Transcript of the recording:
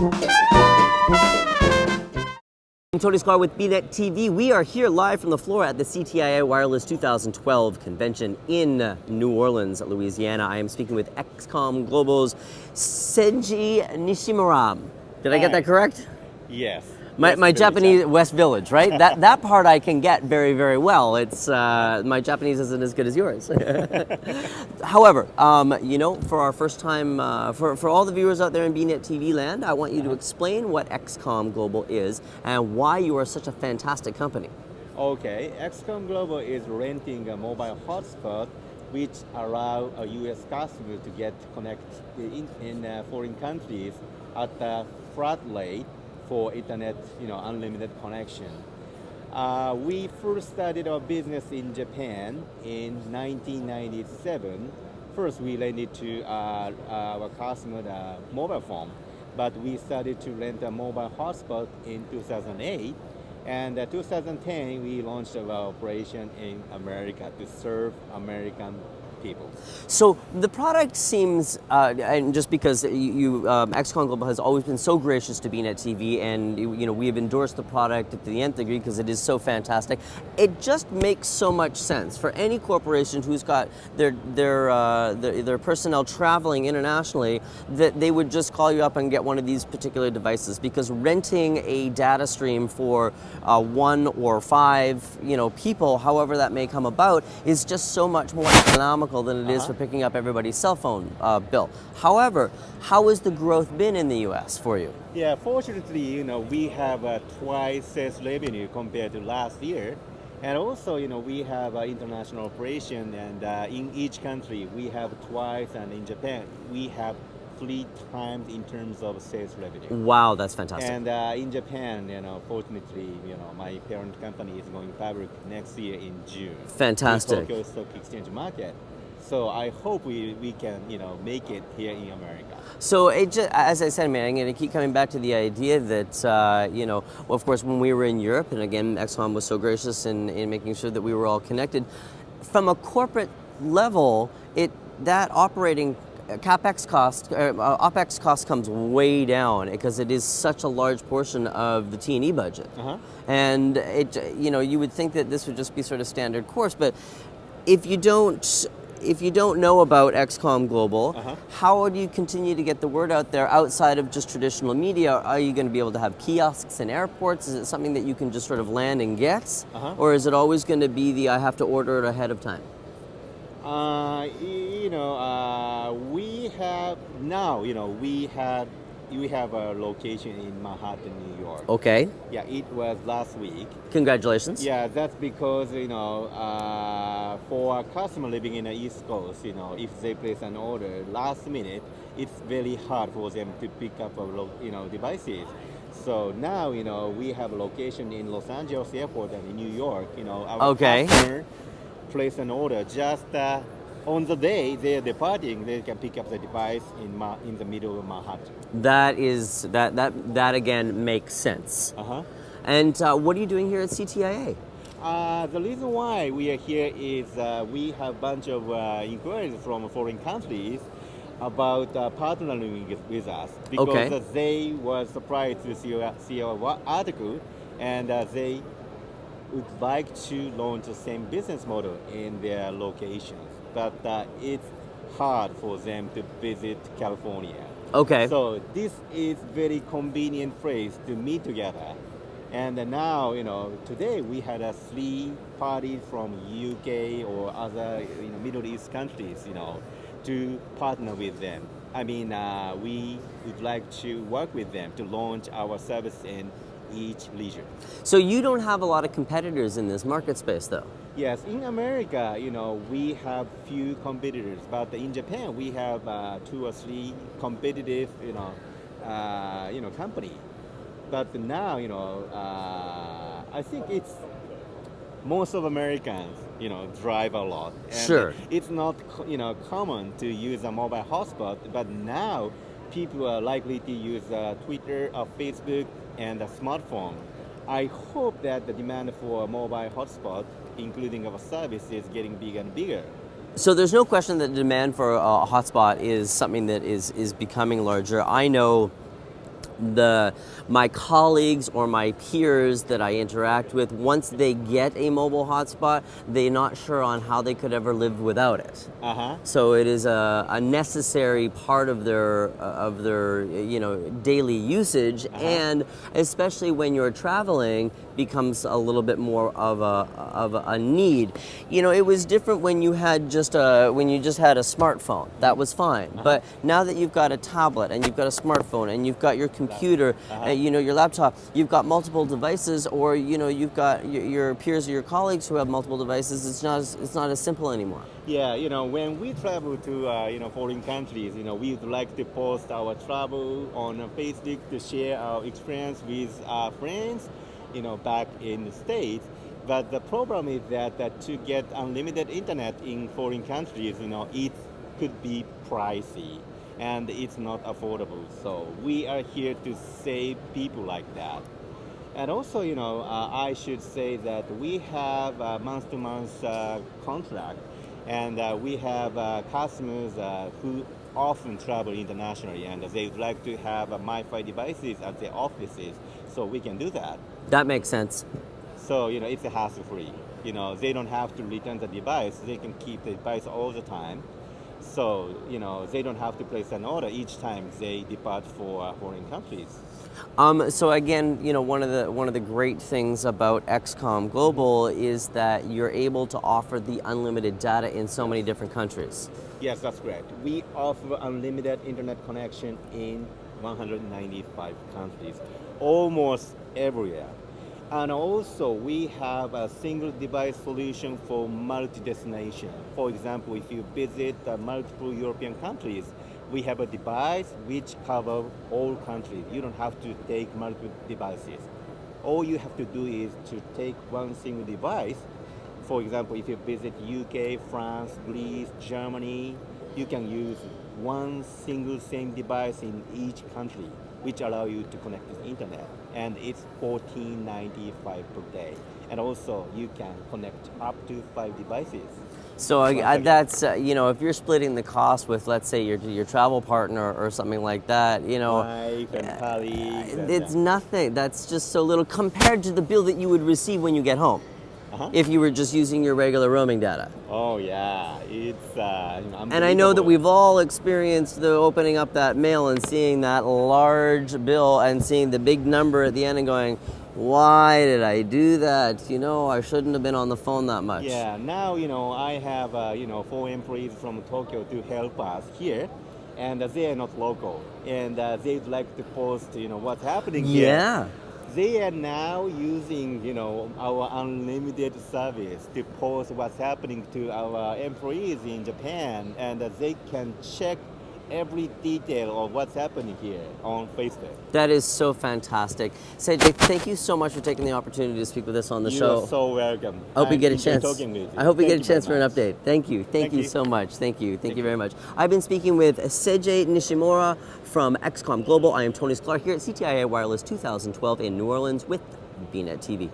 I'm Tony Sklar with bnetTV. We are here live from the floor at the CTIA Wireless 2012 convention in New Orleans, Louisiana. I am speaking with XcomGlobal's Seiji Nishimura. Did I get that correct? Yes. My Japanese, West Village, right? that part I can get very, very well. It's my Japanese isn't as good as yours. However, for our first time, for all the viewers out there in bnetTV land, I want you to explain what XcomGlobal is and why you are such a fantastic company. Okay, XcomGlobal is renting a mobile hotspot which allow a U.S. customer to get connected in foreign countries at a flat rate for internet, unlimited connection. We first started our business in Japan in 1997. First, we rented to our customer the mobile phone, but we started to rent a mobile hotspot in 2008. And 2010, we launched our operation in America to serve American people. So the product seems, and just because XcomGlobal has always been so gracious to bnetTV, and we have endorsed the product to the nth degree because it is so fantastic. It just makes so much sense for any corporation who's got their personnel traveling internationally that they would just call you up and get one of these particular devices, because renting a data stream for 1 or 5 people, however that may come about, is just so much more economical than it is for picking up everybody's cell phone bill. However, how has the growth been in the U.S. for you? Yeah, fortunately, we have twice sales revenue compared to last year. And also, we have international operation, and in each country we have twice, and in Japan we have 3 times in terms of sales revenue. Wow, that's fantastic. And in Japan, fortunately, my parent company is going public next year in June. Fantastic. In Tokyo Stock Exchange market. So I hope we can, make it here in America. So as I said, man, I'm going to keep coming back to the idea that, of course, when we were in Europe, and again, Xcom was so gracious in making sure that we were all connected, from a corporate level, that operating CapEx cost, OpEx cost comes way down because it is such a large portion of the T&E budget. And you would think that this would just be sort of standard course, but if you don't know about XcomGlobal, how do you continue to get the word out there outside of just traditional media? Are you going to be able to have kiosks in airports? Is it something that you can just sort of land and get? Or is it always going to be I have to order it ahead of time? We have a location in Manhattan, New York. Okay. Yeah, it was last week. Congratulations. Yeah, that's because, for a customer living in the East Coast, if they place an order last minute, it's very hard for them to pick up, devices. So now, we have a location in Los Angeles Airport and in New York. Our customer place an order just on the day they're departing, they can pick up the device in the middle of Manhattan. That again makes sense. And what are you doing here at CTIA? The reason why we are here is we have a bunch of inquiries from foreign countries about partnering with us, because they were surprised to see our article, and they would like to launch the same business model in their locations. But it's hard for them to visit California. Okay. So this is very convenient place to meet together. And now, today we had 3 parties from UK or other Middle East countries, to partner with them. I mean, we would like to work with them to launch our service in each region. So you don't have a lot of competitors in this market space, though? Yes, in America, we have few competitors, but in Japan we have 2 or 3 competitive, company. But now, I think it's most of Americans, drive a lot. And it's not, common to use a mobile hotspot, but now people are likely to use Twitter or Facebook and a smartphone. I hope that the demand for a mobile hotspot, including our service, is getting bigger and bigger. So there's no question that the demand for a hotspot is something that is becoming larger. I know my colleagues or my peers that I interact with, once they get a mobile hotspot, they're not sure on how they could ever live without it. So it is a necessary part of their daily usage, and especially when you're traveling, becomes a little bit more of a need. It was different when you had just had a smartphone. That was fine. But now that you've got a tablet and you've got a smartphone and you've got your computer, your laptop, you've got multiple devices, or you've got your peers or your colleagues who have multiple devices. It's not as simple anymore. Yeah, when we travel to foreign countries, we would like to post our travel on Facebook to share our experience with our friends, back in the States. But the problem is that to get unlimited internet in foreign countries, it could be pricey and it's not affordable. So we are here to save people like that. And also, I should say that we have a month-to-month contract, and we have customers who often travel internationally, and they would like to have MiFi devices at their offices, so we can do that. That makes sense. So, it's a hassle-free. They don't have to return the device. They can keep the device all the time. So, they don't have to place an order each time they depart for foreign countries. So again, one of the great things about XcomGlobal is that you're able to offer the unlimited data in so many different countries. Yes, that's correct. We offer unlimited internet connection in 195 countries, almost everywhere. And also, we have a single device solution for multi-destination. For example, if you visit multiple European countries, we have a device which covers all countries. You don't have to take multiple devices. All you have to do is to take one single device. For example, if you visit UK, France, Greece, Germany, you can use one single same device in each country, which allow you to connect to the internet. And it's $14.95 per day. And also, you can connect up to 5 devices. So that's, if you're splitting the cost with, let's say, your travel partner or something like that, wife and colleagues. It's nothing. That's just so little compared to the bill that you would receive when you get home. If you were just using your regular roaming data. Oh yeah, it's unbelievable. And I know that we've all experienced the opening up that mail and seeing that large bill and seeing the big number at the end and going, why did I do that? I shouldn't have been on the phone that much. Yeah, now I have 4 employees from Tokyo to help us here, and they are not local, and they'd like to post what's happening here. Yeah. They are now using, our unlimited service to post what's happening to our employees in Japan, and they can check every detail of what's happening here on Facebook. That is so fantastic. Seiji, thank you so much for taking the opportunity to speak with us on the show. You are so welcome. I hope we get a chance. Talking with you. I hope we get a chance for an much. update. Thank you. Thank you so much. Thank you very much. I've been speaking with Seiji Nishimura from XcomGlobal. I am Tony Sklar here at CTIA Wireless 2012 in New Orleans with bnetTV.